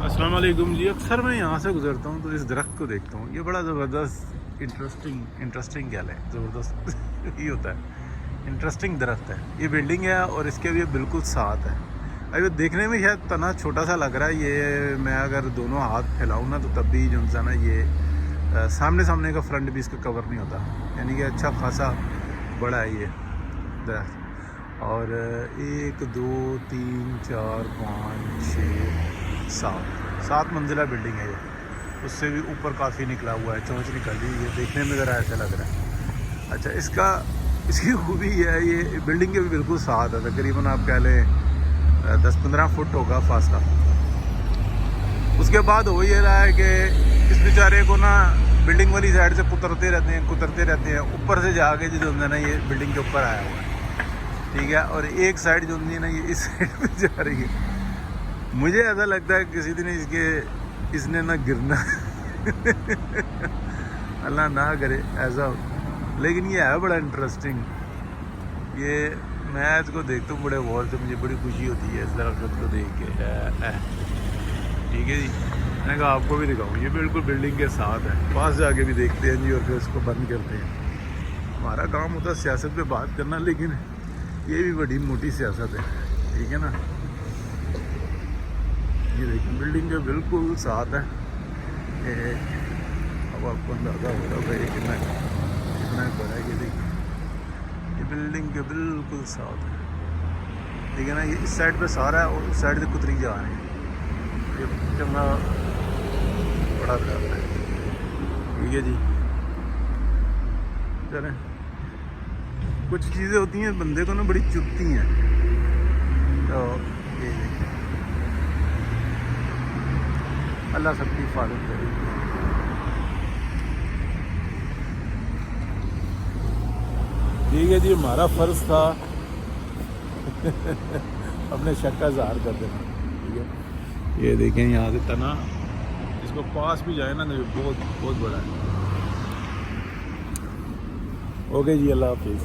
अस्सलाम वालेकुम जी। अक्सर मैं यहाँ से गुजरता हूँ तो इस दरख्त को देखता हूँ। ये बड़ा ज़बरदस्त इंटरेस्टिंग क्या है, ज़बरदस्त ये होता है, इंटरेस्टिंग दरख्त है। ये बिल्डिंग है और इसके भी बिल्कुल साथ है। अब ये देखने में शायद तना छोटा सा लग रहा है, ये मैं अगर दोनों हाथ फैलाऊँ ना तो तब भी जो है ना ये सामने का फ्रंट भी इसका कवर नहीं होता, यानी कि अच्छा खासा बड़ा है ये दरख्त। और 1 2 3 4 5 6 7 मंजिला बिल्डिंग है ये, उससे भी ऊपर काफ़ी निकला हुआ है, चोंच निकल रही है। ये देखने में ज़रा ऐसा लग रहा है। अच्छा, इसकी खूबी ये है, ये बिल्डिंग के भी बिल्कुल साथ है, तकरीबन आप कह लें 10-15 फुट होगा फासला। उसके बाद हो ये रहा है कि इस बेचारे को ना बिल्डिंग वाली साइड से कुतरते रहते हैं, ऊपर से जाके जो है ना ये बिल्डिंग के ऊपर आया हुआ है, ठीक है। और एक साइड जो है ना ये इस साइड पे जा रही है। मुझे ऐसा लगता है किसी दिन इसने ना गिरना अल्लाह ना करे ऐसा हो। लेकिन ये है बड़ा इंटरेस्टिंग, ये मैं इसको देखता हूँ बड़े गौर से, मुझे बड़ी खुशी होती है इस दरख्त को देख के। ठीक है जी, मैंने कहा आपको भी दिखाऊँ, ये बिल्कुल बिल्डिंग के साथ है। पास जाके भी देखते हैं जी और फिर इसको बंद करते हैं। हमारा काम होता है सियासत पे बात करना, लेकिन ये भी बड़ी मोटी सियासत है, ठीक है ना। ये देखिए बिल्डिंग के बिल्कुल साथ है। अब आपको अंदाज़ा होगा भाई कितना बड़ा है। ये देखिए ये बिल्डिंग के बिल्कुल साथ है, ठीक है ना। ये इस साइड पे सारा है और उस साइड से कुतरी जा रहे हैं। ये कितना बड़ा दरख्त है, ठीक है जी। चलें, कुछ चीज़ें होती हैं बंदे को ना बड़ी चुभती हैं, तो ये देखिए अल्लाह सबकी हिफाजत करे। ठीक है जी, हमारा फ़र्ज़ था अपने शक का इज़हार कर देना, ठीक है। ये देखें यहाँ से तना, इसको पास भी जाए ना तो बहुत बहुत बड़ा है। ओके जी, अल्लाह हाफिज़।